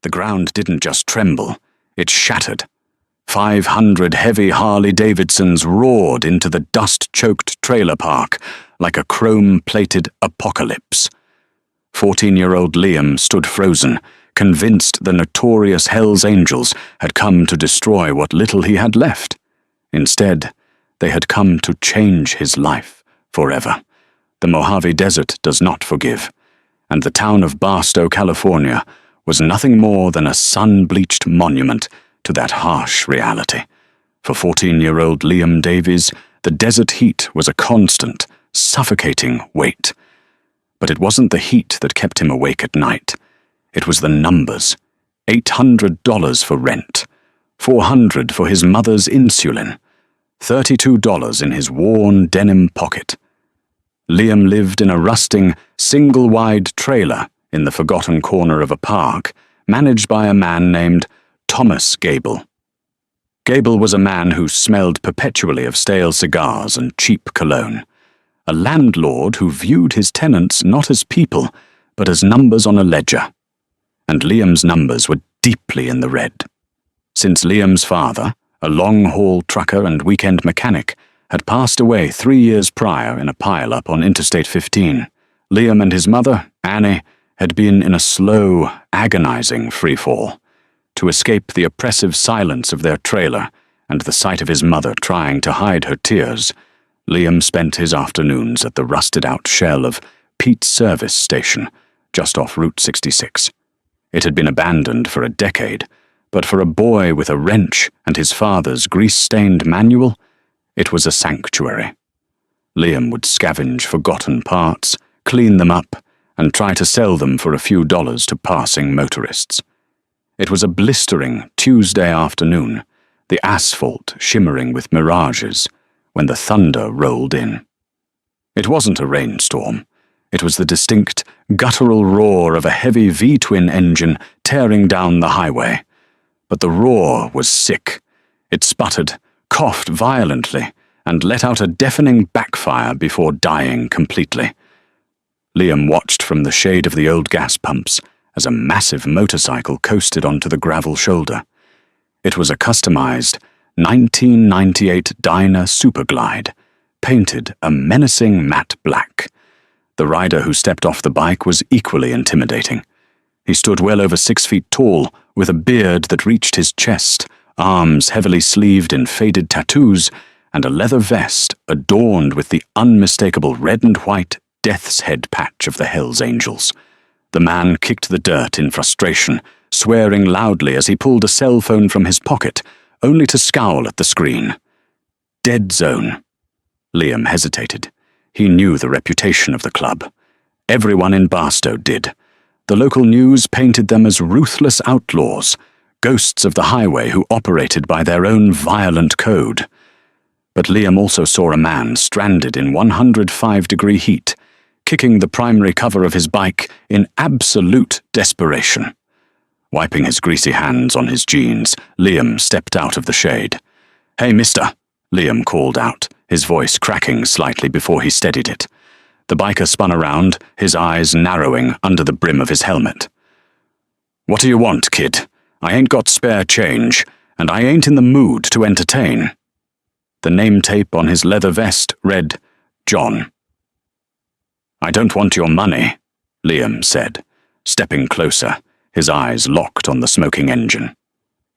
The ground didn't just tremble, it shattered. 500 heavy Harley-Davidsons roared into the dust-choked trailer park like a chrome-plated apocalypse. 14-year-old Liam stood frozen, convinced the notorious Hells Angels had come to destroy what little he had left. Instead, they had come to change his life forever. The Mojave Desert does not forgive, and the town of Barstow, California, was nothing more than a sun-bleached monument to that harsh reality. For 14-year-old Liam Davies, the desert heat was a constant, suffocating weight. But it wasn't the heat that kept him awake at night. It was the numbers. $800 for rent, $400 for his mother's insulin, $32 in his worn denim pocket. Liam lived in a rusting, single-wide trailer in the forgotten corner of a park, managed by a man named Thomas Gable. Gable was a man who smelled perpetually of stale cigars and cheap cologne, a landlord who viewed his tenants not as people, but as numbers on a ledger. And Liam's numbers were deeply in the red. Since Liam's father, a long-haul trucker and weekend mechanic, had passed away 3 years prior in a pile-up on Interstate 15, Liam and his mother, Annie, had been in a slow, agonizing freefall. To escape the oppressive silence of their trailer and the sight of his mother trying to hide her tears, Liam spent his afternoons at the rusted-out shell of Pete's Service Station, just off Route 66. It had been abandoned for a decade, but for a boy with a wrench and his father's grease-stained manual, it was a sanctuary. Liam would scavenge forgotten parts, clean them up, and try to sell them for a few dollars to passing motorists. It was a blistering Tuesday afternoon, the asphalt shimmering with mirages, when the thunder rolled in. It wasn't a rainstorm. It was the distinct, guttural roar of a heavy V-twin engine tearing down the highway. But the roar was sick. It sputtered, coughed violently, and let out a deafening backfire before dying completely. Liam watched from the shade of the old gas pumps as a massive motorcycle coasted onto the gravel shoulder. It was a customized 1998 Dyna Superglide, painted a menacing matte black. The rider who stepped off the bike was equally intimidating. He stood well over 6 feet tall, with a beard that reached his chest, arms heavily sleeved in faded tattoos, and a leather vest adorned with the unmistakable red and white death's head patch of the Hells Angels. The man kicked the dirt in frustration, swearing loudly as he pulled a cell phone from his pocket, only to scowl at the screen. Dead Zone. Liam hesitated. He knew the reputation of the club. Everyone in Barstow did. The local news painted them as ruthless outlaws, ghosts of the highway who operated by their own violent code. But Liam also saw a man stranded in 105-degree heat, kicking the primary cover of his bike in absolute desperation. Wiping his greasy hands on his jeans, Liam stepped out of the shade. "Hey, mister," Liam called out, his voice cracking slightly before he steadied it. The biker spun around, his eyes narrowing under the brim of his helmet. "What do you want, kid? I ain't got spare change, and I ain't in the mood to entertain." The name tape on his leather vest read, "John." "I don't want your money," Liam said, stepping closer, his eyes locked on the smoking engine.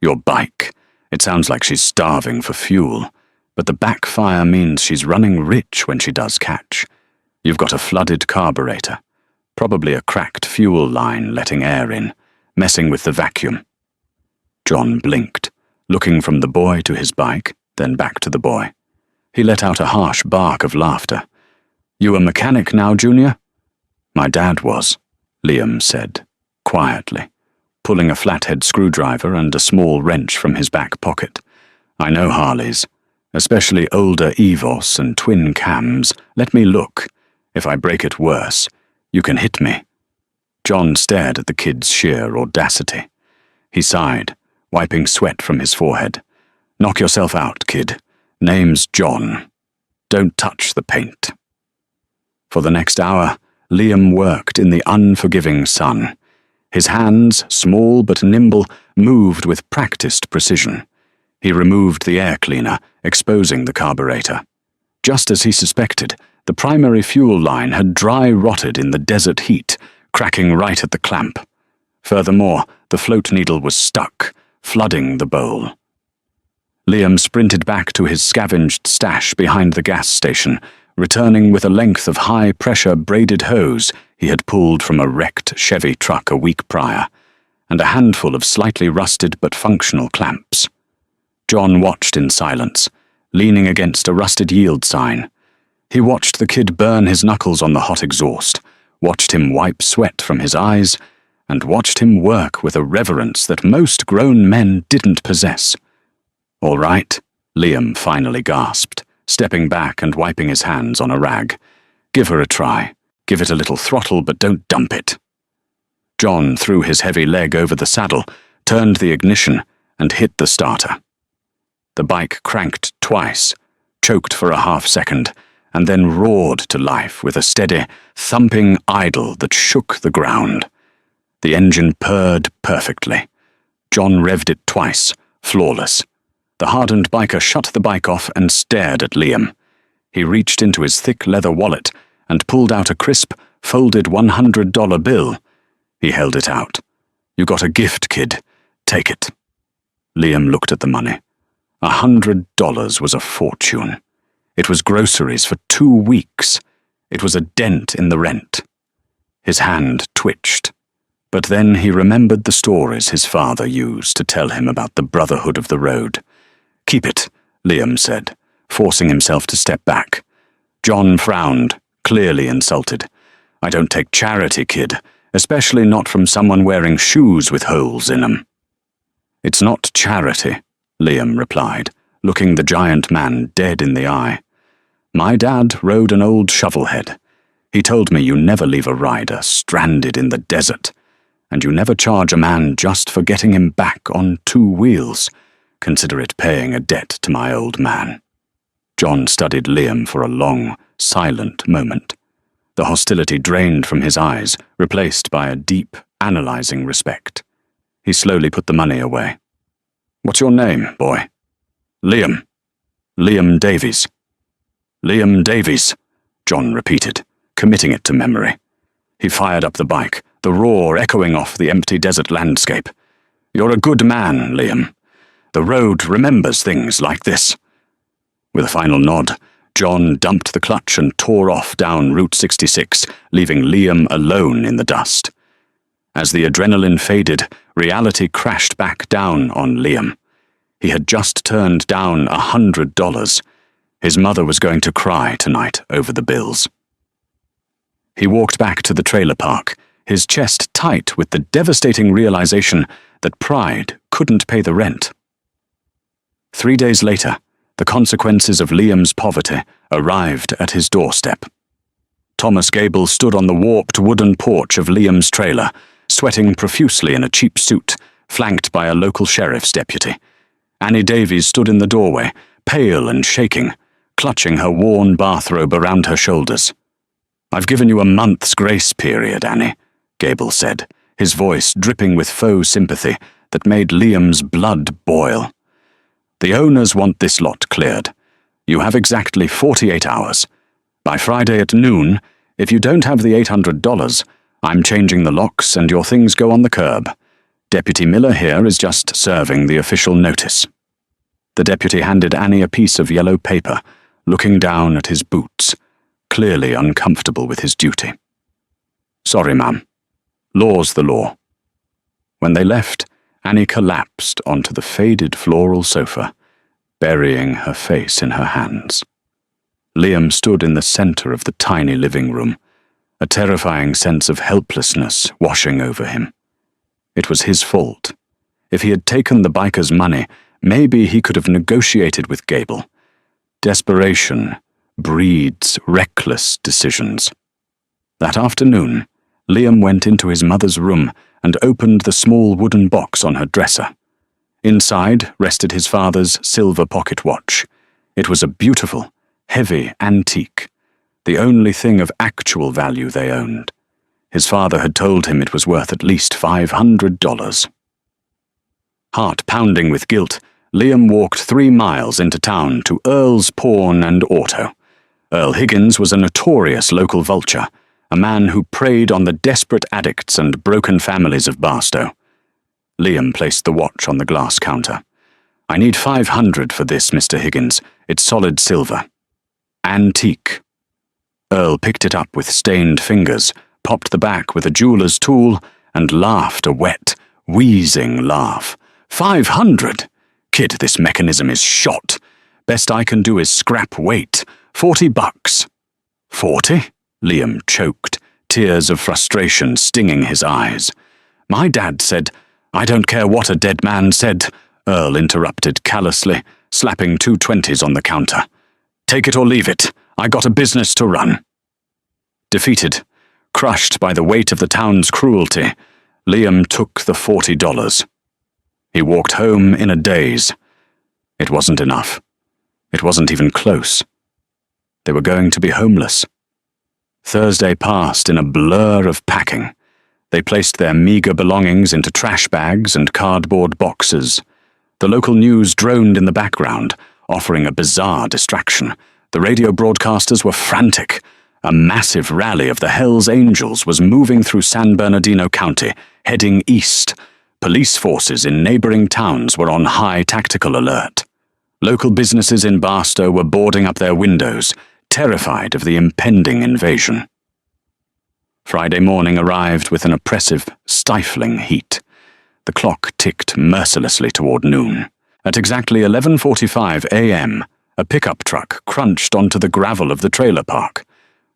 "Your bike. It sounds like she's starving for fuel, but the backfire means she's running rich when she does catch. You've got a flooded carburetor, probably a cracked fuel line letting air in, messing with the vacuum." John blinked, looking from the boy to his bike, then back to the boy. He let out a harsh bark of laughter. "You a mechanic now, Junior?" "My dad was," Liam said, quietly, pulling a flathead screwdriver and a small wrench from his back pocket. "I know Harleys, especially older Evos and twin cams. Let me look. If I break it worse, you can hit me." John stared at the kid's sheer audacity. He sighed, wiping sweat from his forehead. "Knock yourself out, kid. Name's John. Don't touch the paint." For the next hour, Liam worked in the unforgiving sun. His hands, small but nimble, moved with practiced precision. He removed the air cleaner, exposing the carburetor. Just as he suspected, the primary fuel line had dry rotted in the desert heat, cracking right at the clamp. Furthermore, the float needle was stuck, flooding the bowl. Liam sprinted back to his scavenged stash behind the gas station, returning with a length of high-pressure braided hose he had pulled from a wrecked Chevy truck a week prior, and a handful of slightly rusted but functional clamps. John watched in silence, leaning against a rusted yield sign. He watched the kid burn his knuckles on the hot exhaust, watched him wipe sweat from his eyes, and watched him work with a reverence that most grown men didn't possess. "All right," Liam finally gasped, stepping back and wiping his hands on a rag. "Give her a try. Give it a little throttle, but don't dump it." John threw his heavy leg over the saddle, turned the ignition, and hit the starter. The bike cranked twice, choked for a half-second, and then roared to life with a steady, thumping idle that shook the ground. The engine purred perfectly. John revved it twice, flawless. The hardened biker shut the bike off and stared at Liam. He reached into his thick leather wallet and pulled out a crisp, folded $100 bill. He held it out. "You got a gift, kid. Take it." Liam looked at the money. $100 was a fortune. It was groceries for 2 weeks. It was a dent in the rent. His hand twitched. But then he remembered the stories his father used to tell him about the brotherhood of the road. "Keep it," Liam said, forcing himself to step back. John frowned, clearly insulted. "I don't take charity, kid, especially not from someone wearing shoes with holes in them." "It's not charity," Liam replied, looking the giant man dead in the eye. "My dad rode an old shovelhead. He told me you never leave a rider stranded in the desert, and you never charge a man just for getting him back on 2 wheels. Consider it paying a debt to my old man." John studied Liam for a long, silent moment. The hostility drained from his eyes, replaced by a deep, analyzing respect. He slowly put the money away. "What's your name, boy?" "Liam. Liam Davies." "Liam Davies," John repeated, committing it to memory. He fired up the bike, the roar echoing off the empty desert landscape. "You're a good man, Liam. The road remembers things like this." With a final nod, John dumped the clutch and tore off down Route 66, leaving Liam alone in the dust. As the adrenaline faded, reality crashed back down on Liam. He had just turned down $100. His mother was going to cry tonight over the bills. He walked back to the trailer park, his chest tight with the devastating realization that pride couldn't pay the rent. 3 days later, the consequences of Liam's poverty arrived at his doorstep. Thomas Gable stood on the warped wooden porch of Liam's trailer, sweating profusely in a cheap suit, flanked by a local sheriff's deputy. Annie Davies stood in the doorway, pale and shaking, clutching her worn bathrobe around her shoulders. "I've given you a month's grace period, Annie," Gable said, his voice dripping with faux sympathy that made Liam's blood boil. "The owners want this lot cleared. You have exactly 48 hours. By Friday at noon, if you don't have the $800, I'm changing the locks and your things go on the curb. Deputy Miller here is just serving the official notice." The deputy handed Annie a piece of yellow paper, looking down at his boots, clearly uncomfortable with his duty. "Sorry, ma'am. Law's the law." When they left, Annie collapsed onto the faded floral sofa, burying her face in her hands. Liam stood in the center of the tiny living room, a terrifying sense of helplessness washing over him. It was his fault. If he had taken the biker's money, maybe he could have negotiated with Gable. Desperation breeds reckless decisions. That afternoon, Liam went into his mother's room and opened the small wooden box on her dresser. Inside rested his father's silver pocket watch. It was a beautiful, heavy antique, the only thing of actual value they owned. His father had told him it was worth at least $500. Heart pounding with guilt, Liam walked 3 miles into town to Earl's Pawn and Auto. Earl Higgins was a notorious local vulture, a man who preyed on the desperate addicts and broken families of Barstow. Liam placed the watch on the glass counter. "I need $500 for this, Mr. Higgins. It's solid silver." "Antique." Earl picked it up with stained fingers, popped the back with a jeweler's tool, and laughed a wet, wheezing laugh. "500? Kid, this mechanism is shot. Best I can do is scrap weight. $40. "40?" Liam choked, tears of frustration stinging his eyes. "My dad said—" "I don't care what a dead man said," Earl interrupted callously, slapping 2 20s on the counter. "Take it or leave it. I got a business to run." Defeated, crushed by the weight of the town's cruelty, Liam took the $40. He walked home in a daze. It wasn't enough. It wasn't even close. They were going to be homeless. Thursday passed in a blur of packing. They placed their meager belongings into trash bags and cardboard boxes. The local news droned in the background, offering a bizarre distraction. The radio broadcasters were frantic. A massive rally of the Hells Angels was moving through San Bernardino County, heading east. Police forces in neighboring towns were on high tactical alert. Local businesses in Barstow were boarding up their windows, terrified of the impending invasion. Friday morning arrived with an oppressive, stifling heat. The clock ticked mercilessly toward noon. At exactly 11:45 a.m., a pickup truck crunched onto the gravel of the trailer park.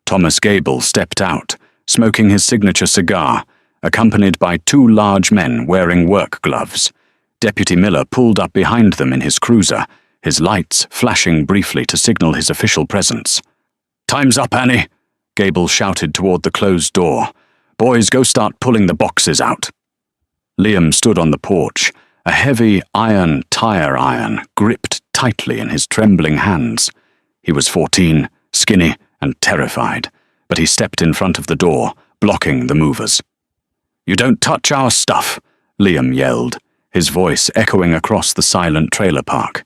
Thomas Gable stepped out, smoking his signature cigar, accompanied by 2 large men wearing work gloves. Deputy Miller pulled up behind them in his cruiser, his lights flashing briefly to signal his official presence. "Time's up, Annie," Gable shouted toward the closed door. "Boys, go start pulling the boxes out." Liam stood on the porch, a heavy iron tire iron gripped tightly in his trembling hands. He was 14, skinny and terrified, but he stepped in front of the door, blocking the movers. "You don't touch our stuff," Liam yelled, his voice echoing across the silent trailer park.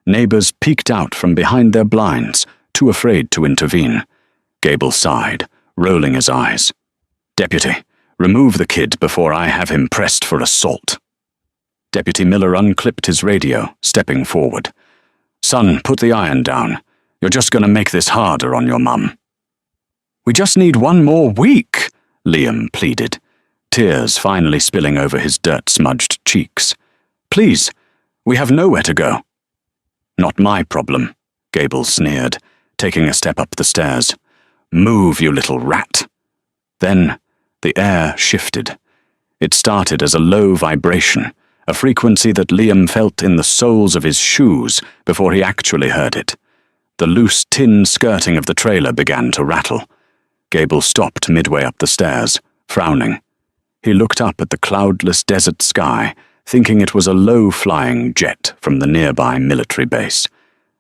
Neighbors peeked out from behind their blinds, too afraid to intervene. Gable sighed, rolling his eyes. "Deputy, remove the kid before I have him pressed for assault." Deputy Miller unclipped his radio, stepping forward. "Son, put the iron down. You're just going to make this harder on your mum." "We just need 1 more week," Liam pleaded, tears finally spilling over his dirt-smudged cheeks. "Please, we have nowhere to go." "Not my problem," Gable sneered, taking a step up the stairs. "Move, you little rat." Then the air shifted. It started as a low vibration, a frequency that Liam felt in the soles of his shoes before he actually heard it. The loose tin skirting of the trailer began to rattle. Gable stopped midway up the stairs, frowning. He looked up at the cloudless desert sky, thinking it was a low-flying jet from the nearby military base.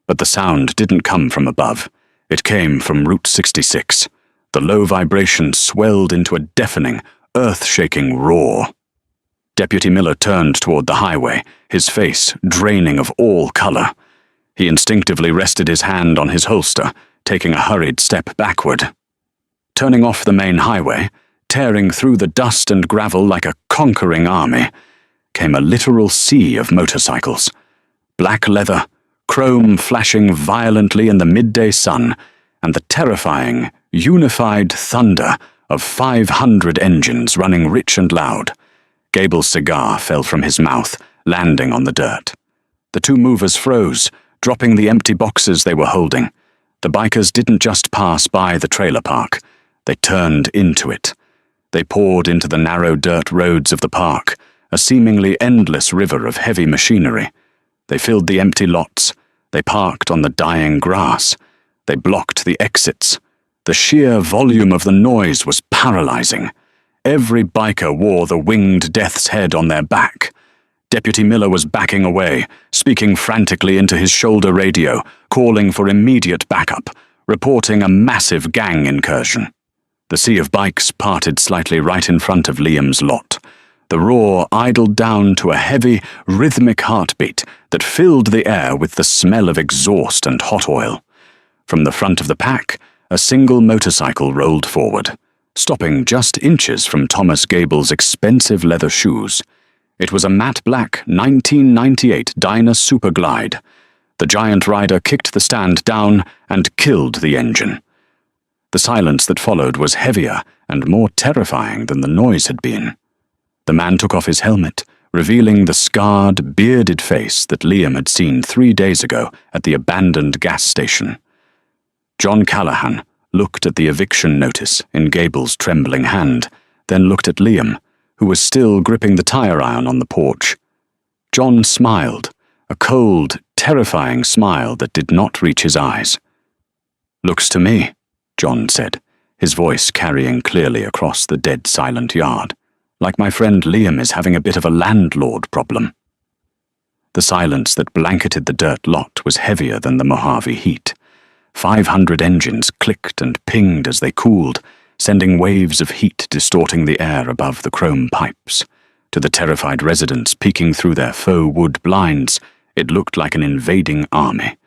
But the sound didn't come from above. It came from Route 66. The low vibration swelled into a deafening, earth-shaking roar. Deputy Miller turned toward the highway, his face draining of all color. He instinctively rested his hand on his holster, taking a hurried step backward. Turning off the main highway, tearing through the dust and gravel like a conquering army, came a literal sea of motorcycles. Black leather, chrome flashing violently in the midday sun, and the terrifying, unified thunder of 500 engines running rich and loud. Gable's cigar fell from his mouth, landing on the dirt. The 2 movers froze, dropping the empty boxes they were holding. The bikers didn't just pass by the trailer park. They turned into it. They poured into the narrow dirt roads of the park, a seemingly endless river of heavy machinery. They filled the empty lots. They parked on the dying grass. They blocked the exits. The sheer volume of the noise was paralyzing. Every biker wore the winged death's head on their back. Deputy Miller was backing away, speaking frantically into his shoulder radio, calling for immediate backup, reporting a massive gang incursion. The sea of bikes parted slightly right in front of Liam's lot. The roar idled down to a heavy, rhythmic heartbeat that filled the air with the smell of exhaust and hot oil. From the front of the pack, a single motorcycle rolled forward, stopping just inches from Thomas Gable's expensive leather shoes. It was a matte black 1998 Dyna Super Glide. The giant rider kicked the stand down and killed the engine. The silence that followed was heavier and more terrifying than the noise had been. The man took off his helmet, revealing the scarred, bearded face that Liam had seen 3 days ago at the abandoned gas station. John Callahan looked at the eviction notice in Gable's trembling hand, then looked at Liam, who was still gripping the tire iron on the porch. John smiled, a cold, terrifying smile that did not reach his eyes. "Looks to me," John said, his voice carrying clearly across the dead silent yard, "like my friend Liam is having a bit of a landlord problem." The silence that blanketed the dirt lot was heavier than the Mojave heat. 500 engines clicked and pinged as they cooled, sending waves of heat distorting the air above the chrome pipes. To the terrified residents peeking through their faux wood blinds, it looked like an invading army.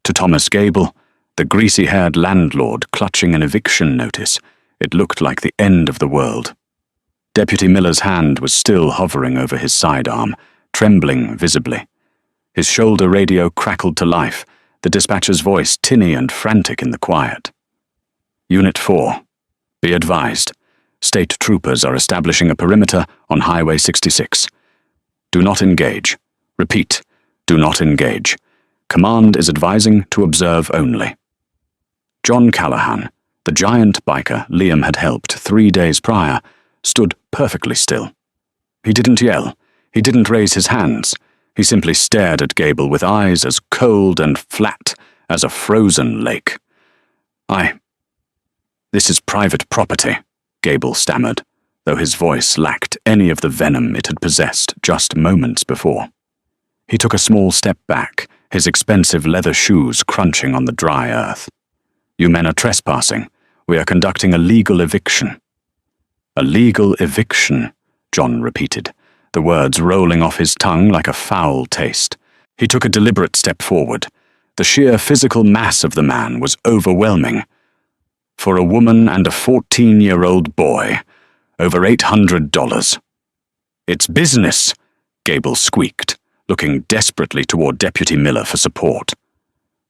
To Thomas Gable, the greasy-haired landlord clutching an eviction notice, it looked like the end of the world. Deputy Miller's hand was still hovering over his sidearm, trembling visibly. His shoulder radio crackled to life, the dispatcher's voice tinny and frantic in the quiet. "Unit 4. Be advised. State troopers are establishing a perimeter on Highway 66. Do not engage. Repeat, do not engage. Command is advising to observe only." John Callahan, the giant biker Liam had helped 3 days prior, stood perfectly still. He didn't yell. He didn't raise his hands. He simply stared at Gable with eyes as cold and flat as a frozen lake. This is private property," Gable stammered, though his voice lacked any of the venom it had possessed just moments before. He took a small step back, his expensive leather shoes crunching on the dry earth. "You men are trespassing. We are conducting a legal eviction." "A legal eviction," John repeated, the words rolling off his tongue like a foul taste. He took a deliberate step forward. The sheer physical mass of the man was overwhelming. "For a woman and a 14-year-old boy, over $800. "It's business," Gable squeaked, looking desperately toward Deputy Miller for support.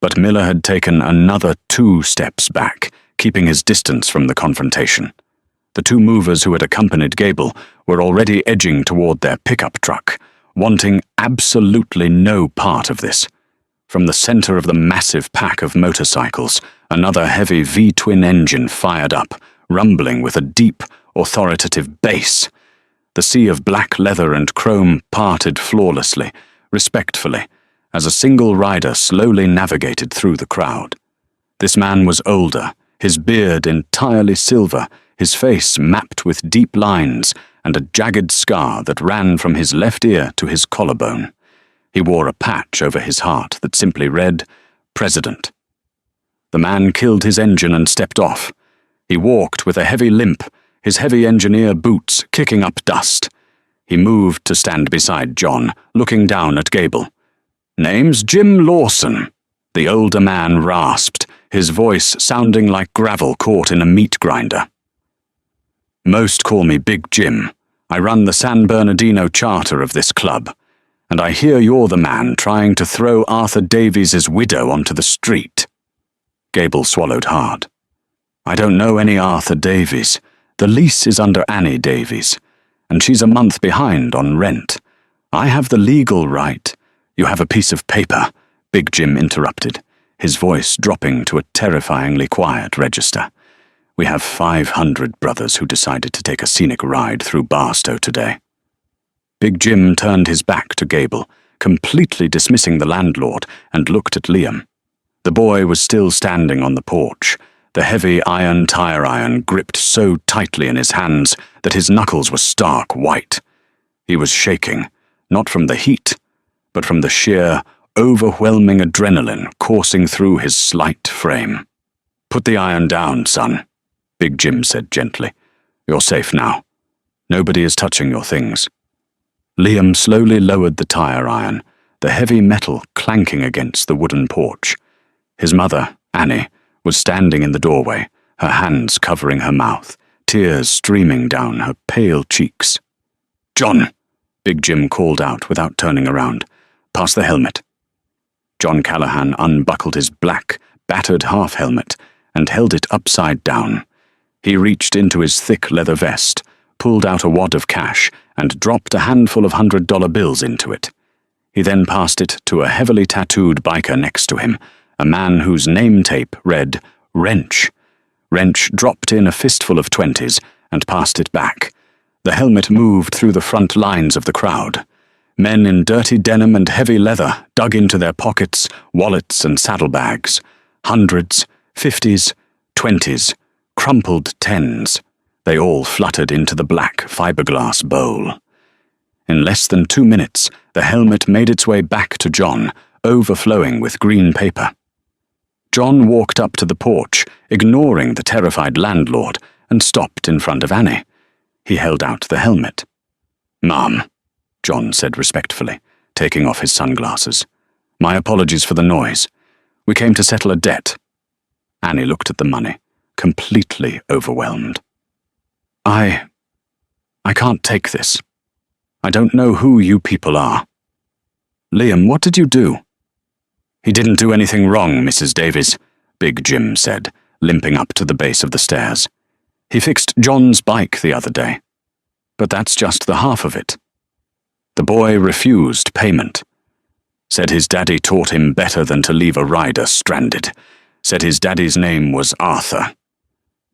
But Miller had taken another 2 steps back, keeping his distance from the confrontation. The 2 movers who had accompanied Gable were already edging toward their pickup truck, wanting absolutely no part of this. From the center of the massive pack of motorcycles, another heavy V-twin engine fired up, rumbling with a deep, authoritative bass. The sea of black leather and chrome parted flawlessly, respectfully, as a single rider slowly navigated through the crowd. This man was older, his beard entirely silver, his face mapped with deep lines and a jagged scar that ran from his left ear to his collarbone. He wore a patch over his heart that simply read, "President." The man killed his engine and stepped off. He walked with a heavy limp, his heavy engineer boots kicking up dust. He moved to stand beside John, looking down at Gable. "Name's Jim Lawson," the older man rasped, his voice sounding like gravel caught in a meat grinder. "Most call me Big Jim. I run the San Bernardino charter of this club, and I hear you're the man trying to throw Arthur Davies' widow onto the street." Gable swallowed hard. "I don't know any Arthur Davies. The lease is under Annie Davies, and she's a month behind on rent. I have the legal right." "You have a piece of paper," Big Jim interrupted, his voice dropping to a terrifyingly quiet register. "We have 500 brothers who decided to take a scenic ride through Barstow today." Big Jim turned his back to Gable, completely dismissing the landlord, and looked at Liam. The boy was still standing on the porch, the heavy iron tire iron gripped so tightly in his hands that his knuckles were stark white. He was shaking, not from the heat, but from the sheer, overwhelming adrenaline coursing through his slight frame. "Put the iron down, son," Big Jim said gently. "You're safe now. Nobody is touching your things." Liam slowly lowered the tire iron, the heavy metal clanking against the wooden porch. His mother, Annie, was standing in the doorway, her hands covering her mouth, tears streaming down her pale cheeks. "John," Big Jim called out without turning around. "Pass the helmet." John Callahan unbuckled his black, battered half-helmet and held it upside down. He reached into his thick leather vest, pulled out a wad of cash, and dropped a handful of $100 bills into it. He then passed it to a heavily tattooed biker next to him, a man whose name tape read Wrench. Wrench dropped in a fistful of 20s and passed it back. The helmet moved through the front lines of the crowd. Men in dirty denim and heavy leather dug into their pockets, wallets, and saddlebags. Hundreds, 50s, 20s, crumpled 10s. They all fluttered into the black fiberglass bowl. In less than 2 minutes, the helmet made its way back to John, overflowing with green paper. John walked up to the porch, ignoring the terrified landlord, and stopped in front of Annie. He held out the helmet. "Ma'am," John said respectfully, taking off his sunglasses. "My apologies for the noise. We came to settle a debt." Annie looked at the money, completely overwhelmed. I can't take this. I don't know who you people are." "Liam, what did you do?" "He didn't do anything wrong, Mrs. Davies," Big Jim said, limping up to the base of the stairs. "He fixed John's bike the other day. But that's just the half of it. The boy refused payment. Said his daddy taught him better than to leave a rider stranded. Said his daddy's name was Arthur."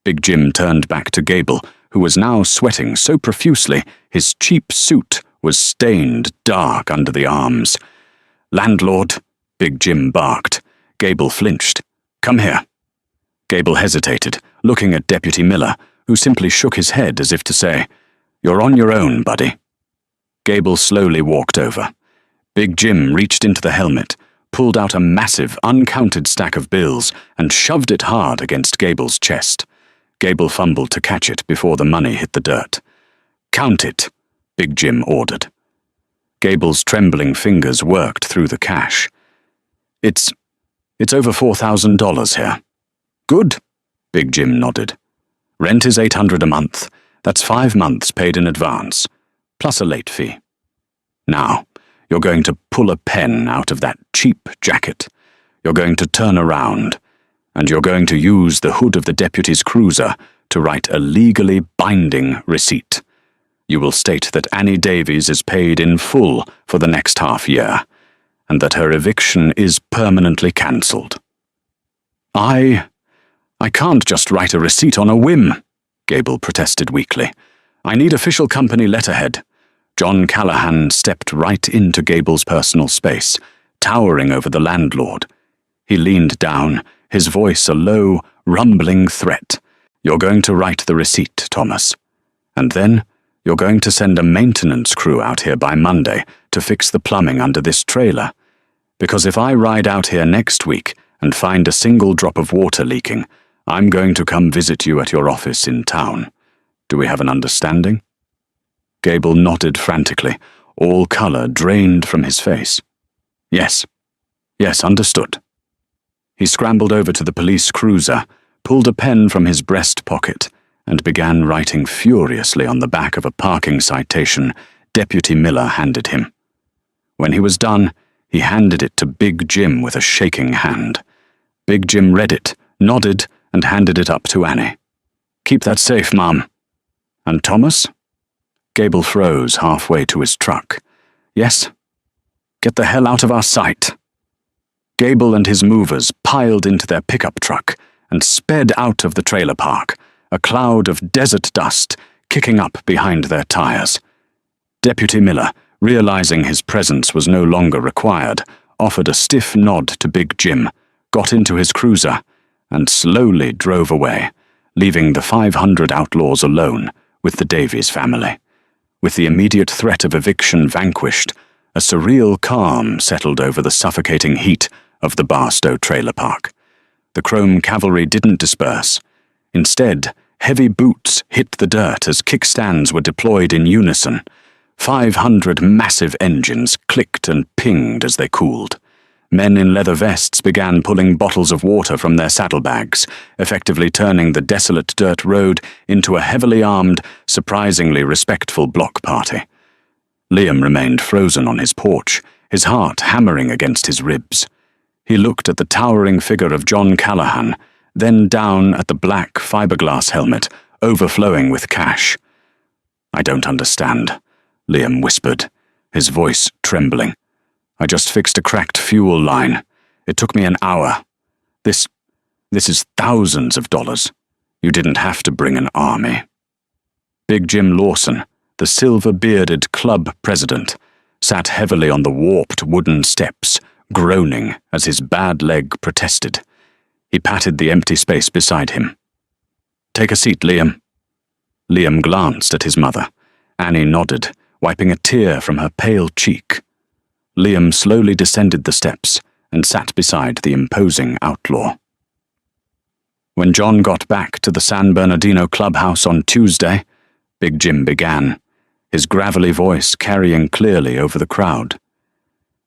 Big Jim turned back to Gable, who was now sweating so profusely his cheap suit was stained dark under the arms. "Landlord," Big Jim barked. Gable flinched. "Come here." Gable hesitated, looking at Deputy Miller, who simply shook his head as if to say, "You're on your own, buddy." Gable slowly walked over. Big Jim reached into the helmet, pulled out a massive, uncounted stack of bills, and shoved it hard against Gable's chest. Gable fumbled to catch it before the money hit the dirt. "Count it," Big Jim ordered. Gable's trembling fingers worked through the cash. It's over $4,000 here." "Good," Big Jim nodded. "Rent is $800 a month. That's 5 months paid in advance, plus a late fee. Now, you're going to pull a pen out of that cheap jacket. You're going to turn around, and you're going to use the hood of the deputy's cruiser to write a legally binding receipt. You will state that Annie Davies is paid in full for the next half year, and that her eviction is permanently cancelled." I can't just write a receipt on a whim," Gable protested weakly. "I need official company letterhead." John Callahan stepped right into Gable's personal space, towering over the landlord. He leaned down, his voice a low, rumbling threat. "You're going to write the receipt, Thomas. And then you're going to send a maintenance crew out here by Monday to fix the plumbing under this trailer. Because if I ride out here next week and find a single drop of water leaking, I'm going to come visit you at your office in town. Do we have an understanding?" Gable nodded frantically, all color drained from his face. Yes, understood." He scrambled over to the police cruiser, pulled a pen from his breast pocket, and began writing furiously on the back of a parking citation Deputy Miller handed him. When he was done, he handed it to Big Jim with a shaking hand. Big Jim read it, nodded, and handed it up to Annie. "Keep that safe, Mom." "And Thomas?" Gable froze halfway to his truck. "Yes? Get the hell out of our sight." Gable and his movers piled into their pickup truck and sped out of the trailer park, a cloud of desert dust kicking up behind their tires. Deputy Miller, realizing his presence was no longer required, offered a stiff nod to Big Jim, got into his cruiser, and slowly drove away, leaving the 500 outlaws alone with the Davies family. With the immediate threat of eviction vanquished, a surreal calm settled over the suffocating heat of the Barstow trailer park. The Chrome cavalry didn't disperse. Instead, Heavy boots hit the dirt as kickstands were deployed in unison. 500 massive engines clicked and pinged as they cooled. Men in leather vests began pulling bottles of water from their saddlebags, effectively turning the desolate dirt road into a heavily armed, surprisingly respectful block party. Liam remained frozen on his porch, his heart hammering against his ribs. He looked at the towering figure of John Callahan, then down at the black fiberglass helmet, overflowing with cash. "I don't understand," Liam whispered, his voice trembling. "I just fixed a cracked fuel line. It took me an hour. This is thousands of dollars. You didn't have to bring an army." Big Jim Lawson, the silver-bearded club president, sat heavily on the warped wooden steps, groaning as his bad leg protested. He patted the empty space beside him. "Take a seat, Liam." Liam glanced at his mother. Annie nodded, wiping a tear from her pale cheek. Liam slowly descended the steps and sat beside the imposing outlaw. When John got back to the San Bernardino clubhouse on Tuesday, Big Jim began, his gravelly voice carrying clearly over the crowd.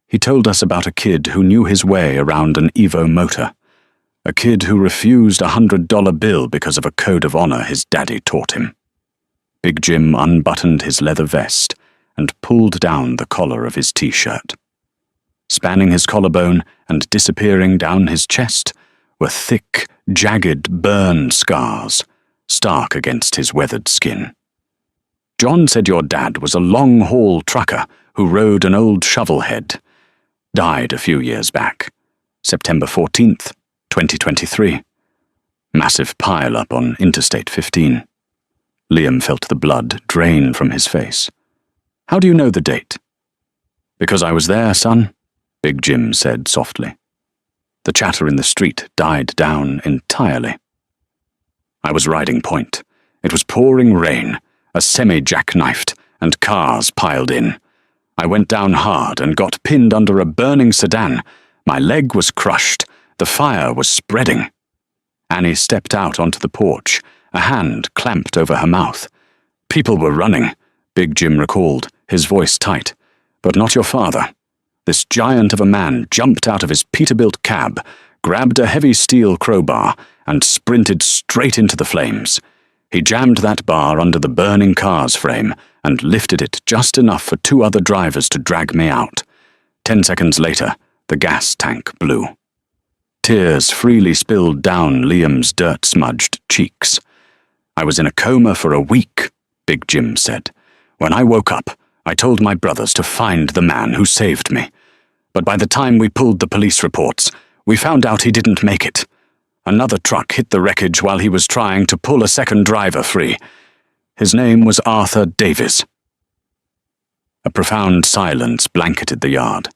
He told us about a kid who knew his way around an Evo motor, a kid who refused a $100 bill because of a code of honor his daddy taught him. Big Jim unbuttoned his leather vest and pulled down the collar of his t-shirt. Spanning his collarbone and disappearing down his chest were thick, jagged burn scars, stark against his weathered skin. "John said your dad was a long-haul trucker who rode an old shovelhead. Died a few years back. September 14th, 2023. Massive pile-up on Interstate 15. Liam felt the blood drain from his face. "How do you know the date?" "Because I was there, son," Big Jim said softly. The chatter in the street died down entirely. "I was riding point. It was pouring rain, a semi-jackknifed, and cars piled in. I went down hard and got pinned under a burning sedan. My leg was crushed. The fire was spreading." Annie stepped out onto the porch, a hand clamped over her mouth. "People were running," Big Jim recalled, his voice tight. "But not your father. This giant of a man jumped out of his Peterbilt cab, grabbed a heavy steel crowbar, and sprinted straight into the flames. He jammed that bar under the burning car's frame and lifted it just enough for 2 other drivers to drag me out. 10 seconds later, the gas tank blew." Tears freely spilled down Liam's dirt-smudged cheeks. "I was in a coma for a week," Big Jim said. "When I woke up, I told my brothers to find the man who saved me. But by the time we pulled the police reports, we found out he didn't make it. Another truck hit the wreckage while he was trying to pull a second driver free. His name was Arthur Davies." A profound silence blanketed the yard.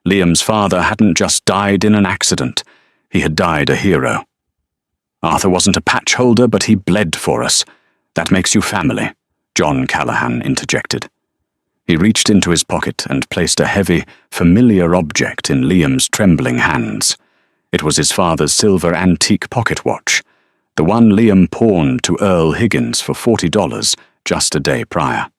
Liam's father hadn't just died in an accident. He had died a hero. "Arthur wasn't a patch holder, but he bled for us. That makes you family," John Callahan interjected. He reached into his pocket and placed a heavy, familiar object in Liam's trembling hands. It was his father's silver antique pocket watch, the one Liam pawned to Earl Higgins for $40 just a day prior.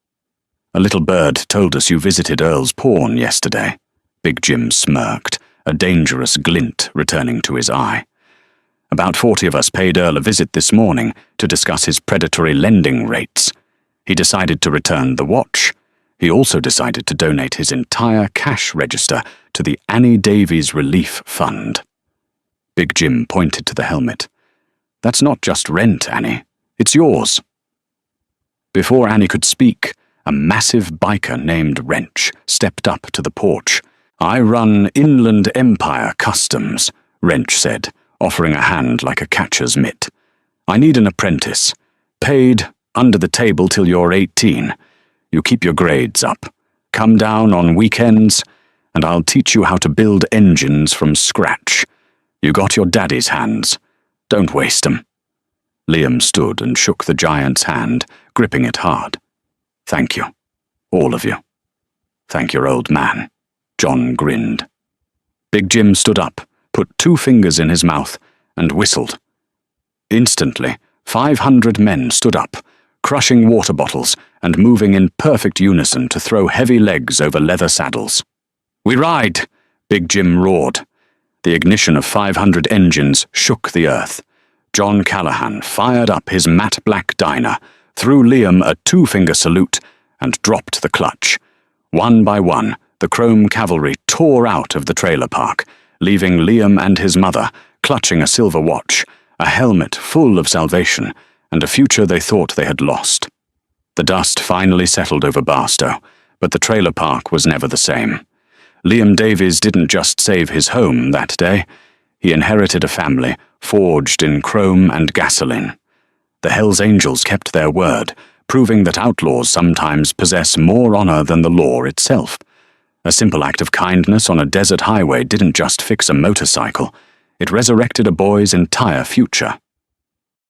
"A little bird told us you visited Earl's pawn yesterday," Big Jim smirked, a dangerous glint returning to his eye. "About 40 of us paid Earl a visit this morning to discuss his predatory lending rates. He decided to return the watch. He also decided to donate his entire cash register to the Annie Davies Relief Fund." Big Jim pointed to the helmet. "That's not just rent, Annie. It's yours." Before Annie could speak, a massive biker named Wrench stepped up to the porch. "I run Inland Empire Customs," Wrench said, offering a hand like a catcher's mitt. "I need an apprentice. Paid, under the table till you're 18. You keep your grades up. Come down on weekends, and I'll teach you how to build engines from scratch. You got your daddy's hands. Don't waste 'em." Liam stood and shook the giant's hand, gripping it hard. "Thank you. All of you." "Thank your old man." John grinned. Big Jim stood up, put 2 fingers in his mouth, and whistled. Instantly, 500 men stood up, crushing water bottles and moving in perfect unison to throw heavy legs over leather saddles. "We ride!" Big Jim roared. The ignition of 500 engines shook the earth. John Callahan fired up his matte black Dyna, threw Liam a two-finger salute, and dropped the clutch. One by one, the Chrome cavalry tore out of the trailer park, leaving Liam and his mother clutching a silver watch, a helmet full of salvation, and a future they thought they had lost. The dust finally settled over Barstow, but the trailer park was never the same. Liam Davies didn't just save his home that day. He inherited a family forged in chrome and gasoline. The Hells Angels kept their word, proving that outlaws sometimes possess more honor than the law itself. A simple act of kindness on a desert highway didn't just fix a motorcycle, it resurrected a boy's entire future.